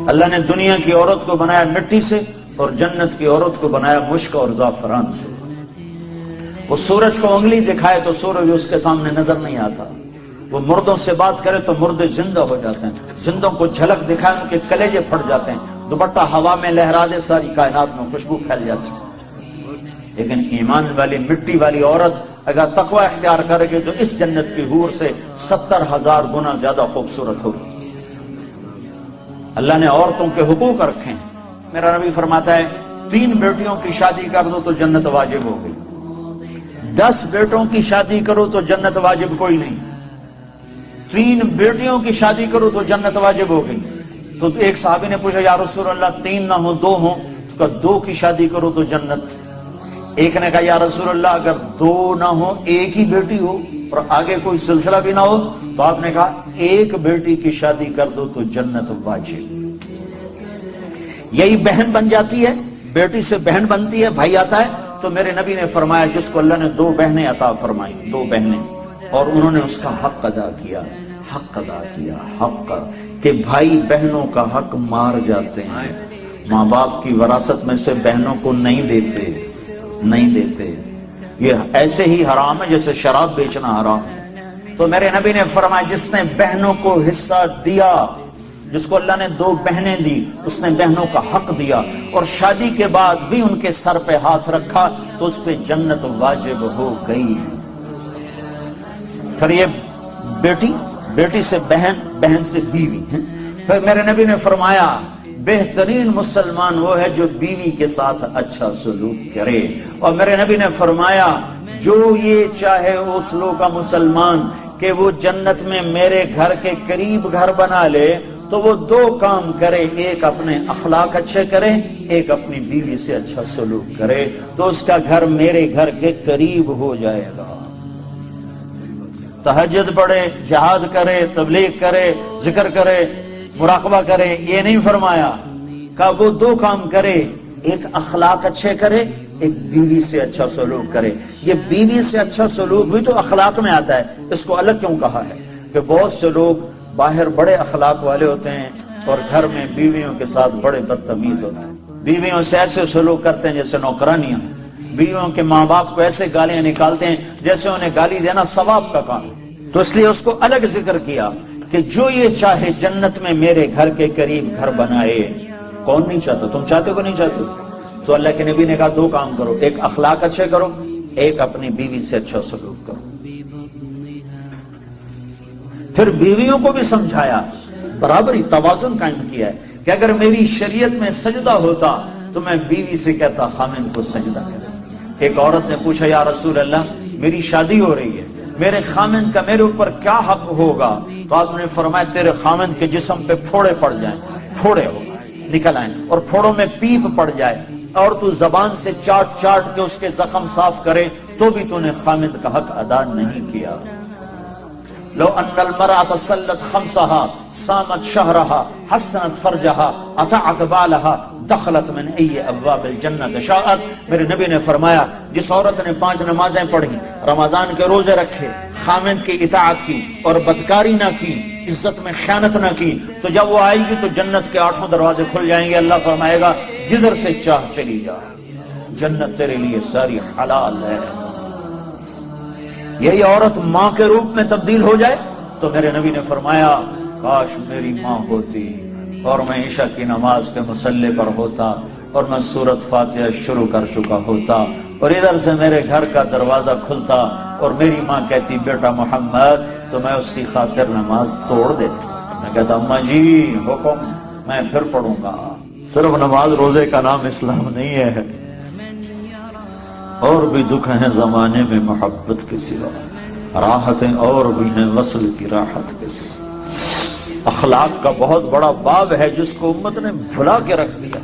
اللہ نے دنیا کی عورت کو بنایا مٹی سے اور جنت کی عورت کو بنایا مشک اور زعفران سے۔ وہ سورج کو انگلی دکھائے تو سورج اس کے سامنے نظر نہیں آتا، وہ مردوں سے بات کرے تو مردے زندہ ہو جاتے ہیں، زندوں کو جھلک دکھائے ان کے کلیجے پھٹ جاتے ہیں، دوپٹہ ہوا میں لہرا دے ساری کائنات میں خوشبو پھیل جاتی ہے۔ لیکن ایمان والی مٹی والی عورت اگر تقوی اختیار کرے گی تو اس جنت کی حور سے 70,000 گنا زیادہ خوبصورت ہوگی۔ اللہ نے عورتوں کے حقوق رکھے ہیں۔ میرا نبی فرماتا ہے 3 بیٹیوں کی شادی کر دو تو جنت واجب ہو گئی، 10 بیٹوں کی شادی کرو تو جنت واجب کوئی نہیں، 3 بیٹیوں کی شادی کرو تو جنت واجب ہو گئی۔ تو ایک صحابی نے پوچھا یا رسول اللہ 3 نہ ہو 2 ہوں، تو کہا 2 کی شادی کرو تو جنت۔ ایک نے کہا یا رسول اللہ اگر 2 نہ ہو 1 ہی بیٹی ہو اور آگے کوئی سلسلہ بھی نہ ہو، تو آپ نے کہا 1 بیٹی کی شادی کر دو تو جنت واجب۔ یہی بہن بن جاتی ہے، بیٹی سے بہن بنتی ہے، بھائی آتا ہے۔ تو میرے نبی نے فرمایا جس کو اللہ نے 2 بہنیں عطا فرمائی، 2 بہنیں، اور انہوں نے اس کا حق ادا کیا، حق ادا کیا، حق کہ بھائی بہنوں کا حق مار جاتے ہیں، ماں باپ کی وراثت میں سے بہنوں کو نہیں دیتے، نہیں دیتے۔ یہ ایسے ہی حرام ہے جیسے شراب بیچنا حرام ہے۔ تو میرے نبی نے فرمایا جس نے بہنوں کو حصہ دیا، جس کو اللہ نے 2 بہنیں دی، اس نے بہنوں کا حق دیا اور شادی کے بعد بھی ان کے سر پہ ہاتھ رکھا تو اس پہ جنت واجب ہو گئی۔ پھر یہ بیٹی سے بہن، بہن سے بیوی ہے۔ پھر میرے نبی نے فرمایا بہترین مسلمان وہ ہے جو بیوی کے ساتھ اچھا سلوک کرے، اور میرے نبی نے فرمایا جو یہ چاہے اس لوگ کا مسلمان کہ وہ جنت میں میرے گھر کے قریب گھر بنا لے تو وہ 2 کام کرے، ایک اپنے اخلاق اچھے کرے، ایک اپنی بیوی سے اچھا سلوک کرے، تو اس کا گھر میرے گھر کے قریب ہو جائے گا۔ تہجد پڑھے، جہاد کرے، تبلیغ کرے، ذکر کرے، مراقبہ کرے، یہ نہیں فرمایا کہ وہ 2 کام کرے، ایک اخلاق اچھے کرے، ایک بیوی سے اچھا سلوک کرے۔ یہ بیوی سے اچھا سلوک بھی تو اخلاق میں آتا ہے، اس کو الگ کیوں کہا ہے؟ کہ بہت سے لوگ باہر بڑے اخلاق والے ہوتے ہیں اور گھر میں بیویوں کے ساتھ بڑے بدتمیز ہوتے ہیں، بیویوں سے ایسے سلوک کرتے ہیں جیسے نوکرانیاں، بیویوں کے ماں باپ کو ایسے گالیاں نکالتے ہیں جیسے انہیں گالی دینا ثواب کا کام ہے۔ تو اس لیے اس کو الگ ذکر کیا کہ جو یہ چاہے جنت میں میرے گھر کے قریب گھر بنائے۔ کون نہیں چاہتا؟ تم چاہتے ہو نہیں چاہتے؟ تو اللہ کے نبی نے کہا 2 کام کرو، ایک اخلاق اچھے کرو، ایک اپنی بیوی سے اچھا سلوک کرو۔ پھر بیویوں کو بھی سمجھایا، برابری، توازن قائم کیا ہے کہ اگر میری شریعت میں سجدہ ہوتا تو میں بیوی سے کہتا خامند کو سجدہ کرے۔ ایک عورت نے پوچھا یا رسول اللہ میری شادی ہو رہی ہے، میرے خامند کا میرے اوپر کیا حق ہوگا؟ تو آپ نے فرمایا تیرے خامند کے جسم پہ پھوڑے پڑ جائیں، پھوڑے نکل آئیں اور پھوڑوں میں پیپ پڑ جائے اور تو زبان سے چاٹ چاٹ کے اس کے زخم صاف کرے تو بھی تو نے خامند کا حق ادا نہیں کیا۔ لو ان المرأة صلت 5 صامت شهرها حسنت فرجها اطاعت بالها دخلت من ای ابواب الجنت شاءت۔ میرے نبی نے فرمایا جس عورت نے 5 نمازیں پڑھی، رمضان کے روزے رکھے، خامند کی اطاعت کی اور بدکاری نہ کی، عزت میں خیانت نہ کی، تو جب وہ آئے گی تو جنت کے 8 دروازے کھل جائیں گے۔ اللہ فرمائے گا جدھر سے چاہ چلی جا، جنت تیرے لیے ساری حلال ہے۔ یہی عورت ماں کے روپ میں تبدیل ہو جائے تو میرے نبی نے فرمایا کاش میری ماں ہوتی اور میں عشاء کی نماز کے مصلی پر ہوتا اور میں سورۃ فاتحہ شروع کر چکا ہوتا اور ادھر سے میرے گھر کا دروازہ کھلتا اور میری ماں کہتی بیٹا محمد، تو میں اس کی خاطر نماز توڑ دیتی۔ میں کہتا اماں جی حکم، میں پھر پڑھوں گا۔ صرف نماز روزے کا نام اسلام نہیں ہے، اور بھی دکھ ہیں زمانے میں محبت کے سوا، راحتیں اور بھی ہیں وصل کی راحت کے سوا۔ اخلاق کا بہت بڑا باب ہے جس کو امت نے بھلا کے رکھ دیا۔